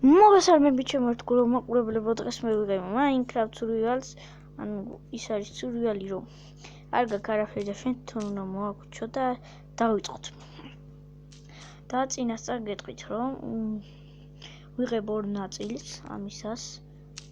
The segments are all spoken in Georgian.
მოგესალმებით ჩემო ერთგულო მაყურებლებო, დღეს მე ვიღებ Minecraft Survivals, ანუ ის არის სურვიალი, რომ არ გაქვს არაფერი და შენ თვითონ უნდა მოაგვიჩო და დავიწყოთ. და წინასწარ გეტყვით, რომ ვიღებ ორ ნაწილს ამისას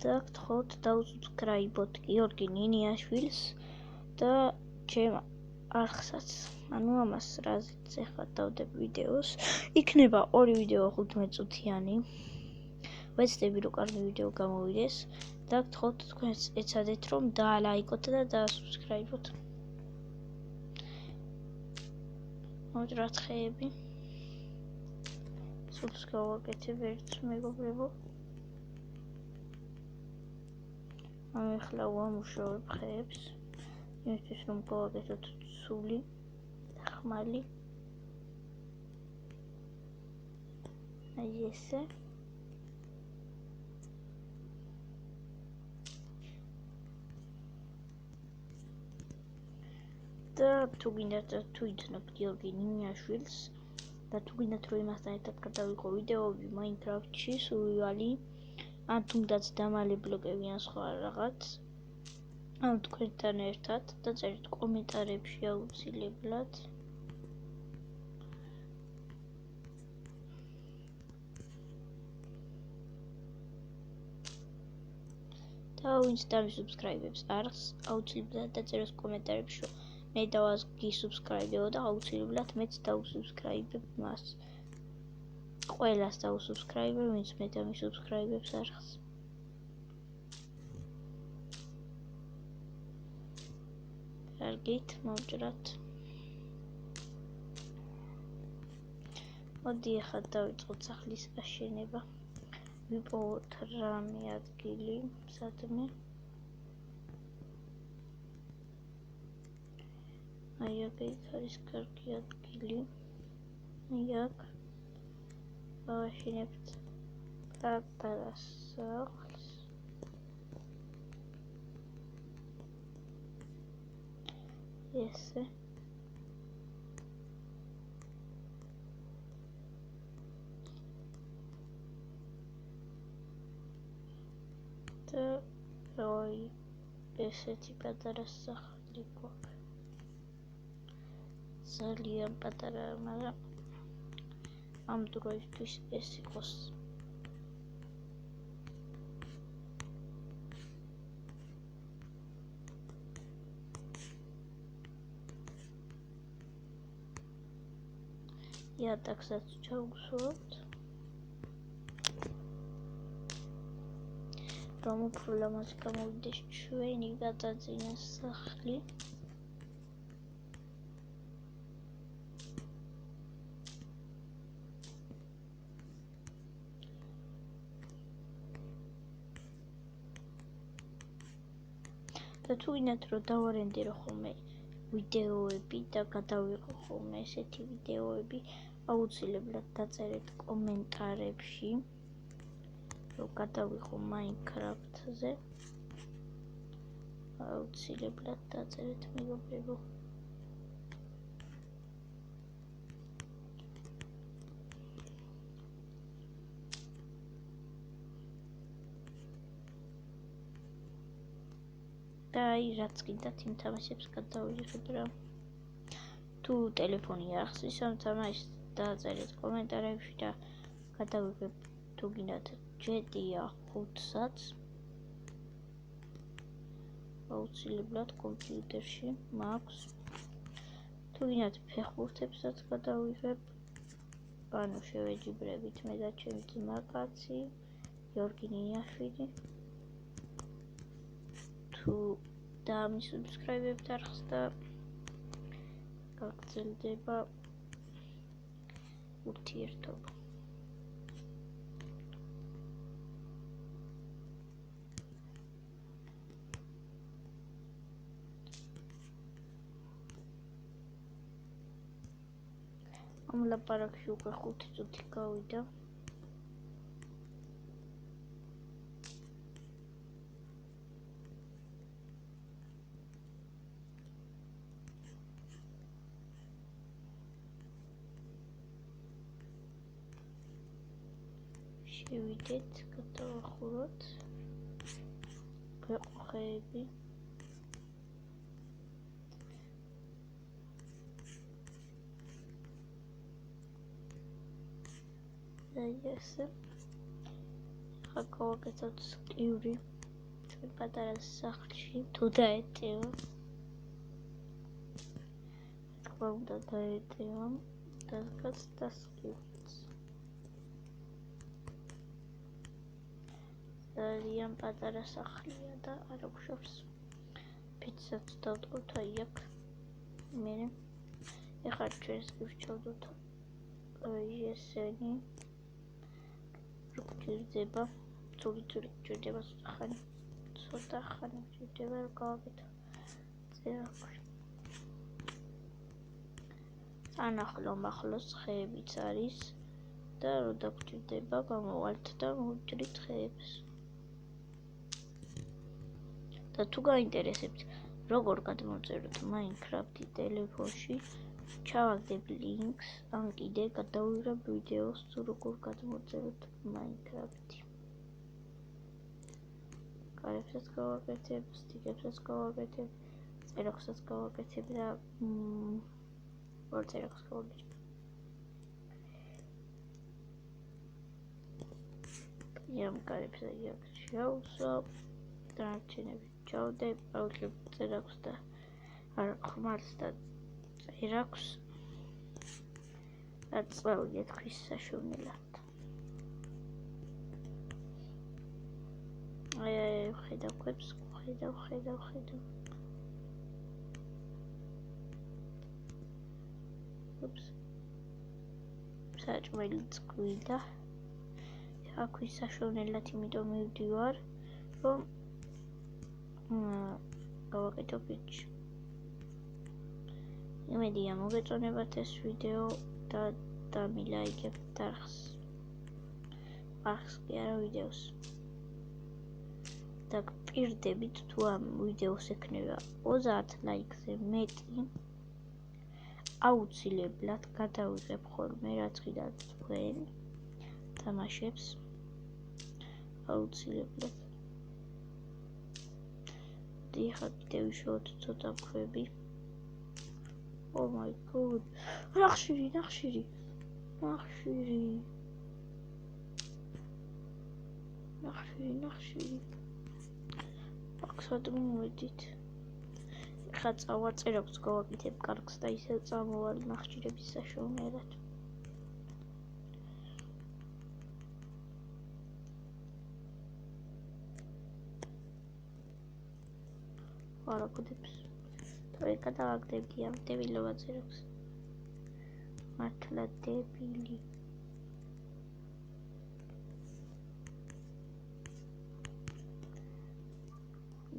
და გთხოვთ დაუსუბსკრაიბოთ გიორგი ნინიაშვილს და ჩემ არხსაც. ანუ ამას რაზეც ახლა დავდებ ვიდეოს, იქნება ორი ვიდეო 15 წუთიანი. ვეცდები რომ კარგი ვიდეო გამოვიდეს და გთხოვთ თქვენს ეცადეთ რომ დაალაიკოთ და დაასუბსკრაიბოთ. მოვიძრათ ხეები. სულს გავაკეთებ ერთ მეგობრებო. ახლა ვამუშავებ ხეებს. იმისთვის რომ გავაკეთოთ სული და ხმალი. აი ესე. და თუ გინდათ თუ იცნობთ გიორგი ნინიაშვილს და თუ გინდათ რომ იმასთან ერთად გადავიღო ვიდეოები Minecraft-ში სურვივალი ან თუნდაც დამალე ბლოკები ან სხვა რაღაც ან თქვენთან ერთად დაწერით კომენტარებში აუცილებლად და ვინც დავისუბსკრაიბებს არხს აუცილებლად დაწეროს კომენტარებში რომ მე დავასუბსკრაიბებო და აუცილებლად მეც დავუსუბსკრაიბებ მას. ყველას დავუსუბსკრაიბებ, ვინც მე დავისუბსკრაიბებს არხს. კარგით, მოვჭრათ. მოდი ახლა დავიწყოთ სახლის აშენება. ვიპოვოთ რამე ადგილი, სადმე. აი აქ არის კარგი ადგილი. აი აქ ავაშენებთ პატარა სახლს. ესე. და როი ესეთი პატარა სახლი გვაქვს. ძალიან პატარა, მაგრამ ამ დროისთვის ეს იყოს. იატაკსაც ჩავგსურთ. რომ უფრო ლამაზი გამოვიდეს ჩვენი გადაძინა სახლი. და თუ გინდათ რომ დავარენდერო ხოლმე ვიდეოები და გადავიღო ხოლმე ესეთი ვიდეოები, აუცილებლად დაწერეთ კომენტარებში რომ გადავიღო Minecraft-ზე. აუცილებლად დაწერეთ მეგობრებო. და აი რაც გინდათ იმ თამაშებს გადავიღებ რა. თუ ტელეფონი ახსის ამ თამაშს დაწერეთ კომენტარებში და გადავიღებ თუ გინდათ GTA 5-საც. აუცილებლად კომპიუტერში მაქვს. თუ გინდათ ფეხბურთებსაც გადავიღებ. ანუ შევეჯიბრებით მე და ჩემი ძმაკაცი გიორგი ნინიაშვილი. თუ დამისუბსკრაიბებთ არხს და გაგრძელდება ურთიერთობა. ამ ლაპარაკში უკვე 5 წუთი გავიდა. შევიდეთ, გადავახუროთ. გვეყო ხეები. ესე. ახლა გავაკეთოთ სკივრი. ჩვენ პატარა სახლში თუ დაეტევა. თქმა უნდა დაეტევა. დასკაც დასკივრიც. ძალიან პატარა სახლია და არ აღშობს. ფიცაც დავტყოთ აი აქ. მე ეხლა ჩვენს გვირჩევდოთ. აი ესენი. გჭირდება. ცური გჭირდება ხანი. ცოტა ხანი გჭირდება რომ გავაკეთო. წერაქვი. ანახლოს ხეებიც არის და რო დაგჭირდება გამოვალთ და მოვჭრით ხეებს. და თუ გაინტერესებთ როგორ გადმოვწეროთ Minecraft-ი ტელეფონში, ჩავაგდებ ლინკს, ან კიდე გადავიღებ ვიდეოს თუ როგორ გადმოვწეროთ Minecraft-ი. კარებსაც გავაკეთებ, სტიკებსაც გავაკეთებ, წერაქვსაც გავაკეთებ და ორ წერაქვს გავაკეთებ. იამ კარებს აქ შევსვავ, დანარჩენები ჩავდებ, ავიღებ წერაქვს და არ ხმალს და წერაქვს. და წავიდეთ ხის საშოვნელად. აი ხედავ ქვებს, ხედავ. Oops. საჭმელიც გვიდა. აქ ხის საშოვნელად იმიტომ მივდივარ, რომ გავაკეთო პიჩი. იმედია მოგეწონებათ ეს ვიდეო და დამილაიქებთ არხს. არხს კი არა ვიდეოს. და გპირდებით თუ ამ ვიდეოს ექნება 30 ლაიქზე მეტი, აუცილებლად გადავიღებ ხოლმე რაც კიდევ თქვენ თამაშებს. აუცილებლად. ეხლა კიდე ვიშოვოთ ცოტა ქვები. Oh my god. ნახშირი. აქ მოვედით. ეხლა წავაწერაქვს გავაკეთებ კარგს და ისევ წამოვალ ნახშირების საშოვნელად. ვარაგდებს. თორე გადავაგდებდი ამ დებილობა წერაქვს. მართლა დებილი.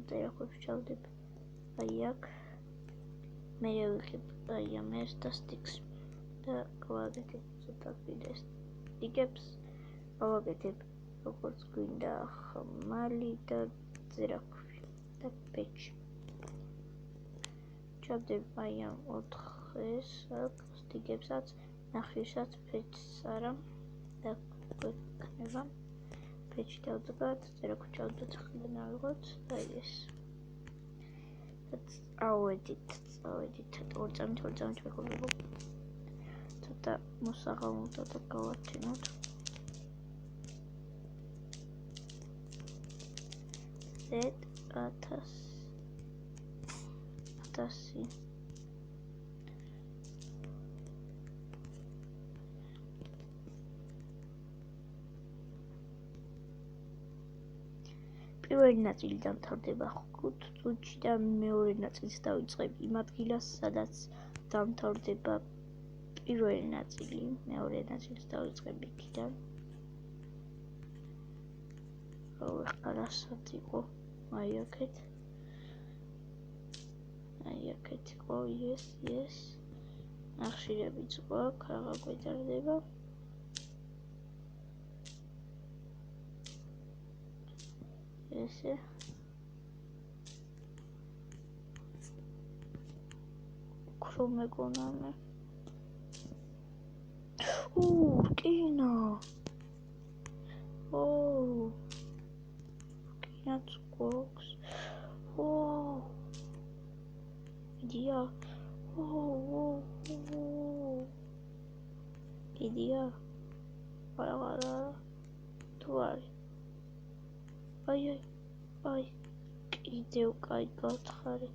წერაქვებს ჩავდებ. აი აქ. მე ვიღებ აი ამას და სტიქს. და გავაკეთებ ცოტა კიდე სტიკებს. გავაკეთებ როგორც გვინდა ხმალი და წერაქვი და პეჩი. ჩავდებ აი ამ 4-ს, აქ სტიკებსაც, ნახშირსაც, პეჩს არა და გვექნება. პეჩი დავდგათ, წერაქვი ჩავდოთ, ხიდან ავიღოთ და ეს. წავედით, ორ წამით ვექობრებო. ცოტა მოსაღამოთა და გავარჩენოთ. Z1000 პირველი ნაწილი დამთავრდება 5 წუთში და მეორე ნაწილს დავიწყებ იმ ადგილას, სადაც დამთავრდება პირველი ნაწილი, მეორე ნაწილს დავიწყებ იქიდან. ახლა რასაც იყო, აი აქეთ იყო, yes. ნახშირებიც გვაქვს, რაღა გვეტარდება. ესე უფრო მეგონა მე. რკინა. შინაც გვაქვს. იდეა. იდეა. არა. თუ არის. აი. კიდევ კაი გავთხარი.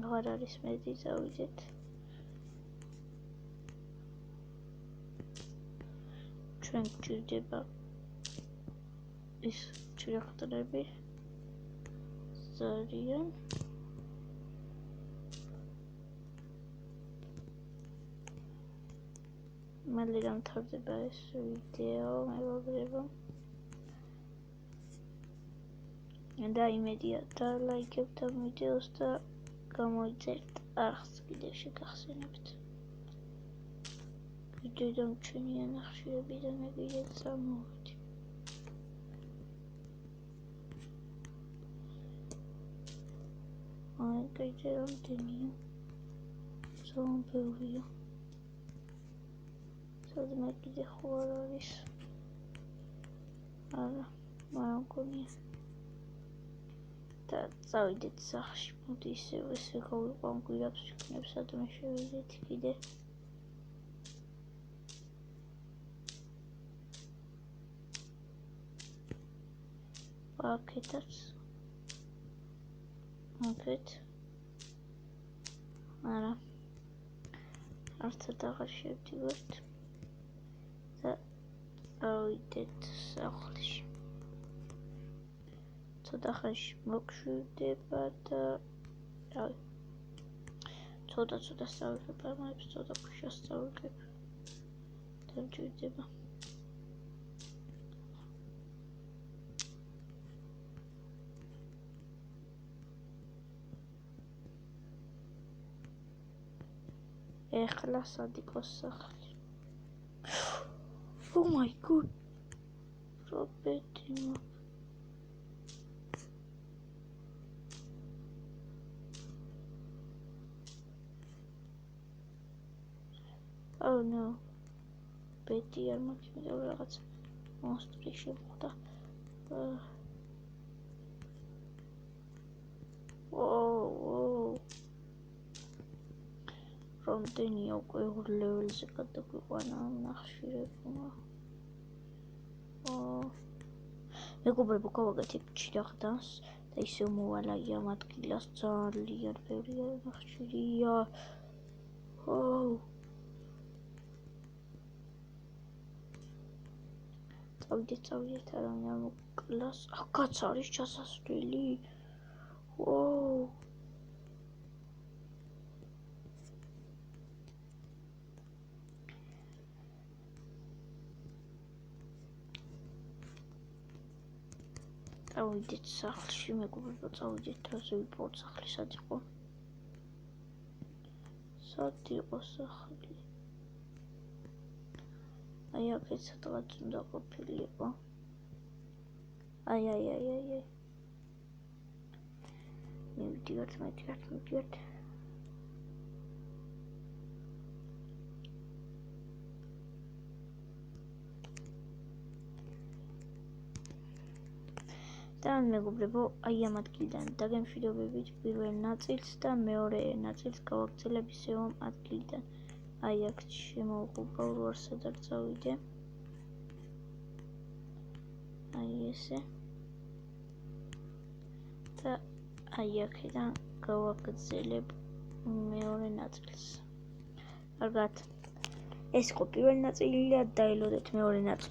აღარ არის მეტი, წავიდეთ. ჩვენ გვჭირდება ის ჭირახტრები ძალიან მალე დამთავრდება ეს ვიდეო, მეგობრებო. და იმედია დალაიქებთ ამ ვიდეოს და გამოიწერთ არხს კიდევ შეგახსენებთ. ვიდეოდან ჩვენია ნახშირები და მე კიდევ წამოვედი. კიდევ რამდენია? ძალიან ბევრია. სადმე კიდე ხო არ არის. არა, მაგრამ მგონია. და წავიდეთ სახლში. მოდი ესე გავიყვან გვირაბს ვიქნებ სადმე შევიდეთ კიდე. აქეთაც. აქეთ. არა. არცად აღარ შევდივართ. და წავიდეთ სახლში. ცოტა ხანში მოგშვიდება და ცოტა სწავლებ, ამებს ცოტა ქვიშას სწავლებ. და მჭირდება. ეხლა სადიკოს სახლი. Oh my god. Robertino. Oh no. Betty არ მაქვს მე რაღაც მონსტრი შემოხდა. რამდენია უკვე ლეველზე გადაგვიყვანა ამ ნახშირებმა. მეგობრებო, გავაკეთებ ჭირახდანს და ისევ მოვალაი ამ ადგილას ძალიან ბევრი ნახშირია. წავიდეთ, არავინ არ მოკლას. აქაც არის ჩასასვლელი. წავიდეთ სახლში, მეგობრებო, წავიდეთ, რაზე ვიპოვოთ სახლი, სად იყო? სახლი? აი, აქეთ სადღაც უნდა ყოფილიყო. აი. მივიდივართ. და მეგობრებო, აი ამ ადგილიდან დაგემშვიდობებით პირველ ნაწილს და მეორე ნაწილს გავაგრძელებ ისევ ამ ადგილიდან. აი აქ შემოვყობა უარსად არ წავიდე. აი ესე. და აი აქედან გავაგრძელებ მეორე ნაწილს. კარგად. ეს იყო პირველი ნაწილი და დაელოდეთ მეორე ნაწილი.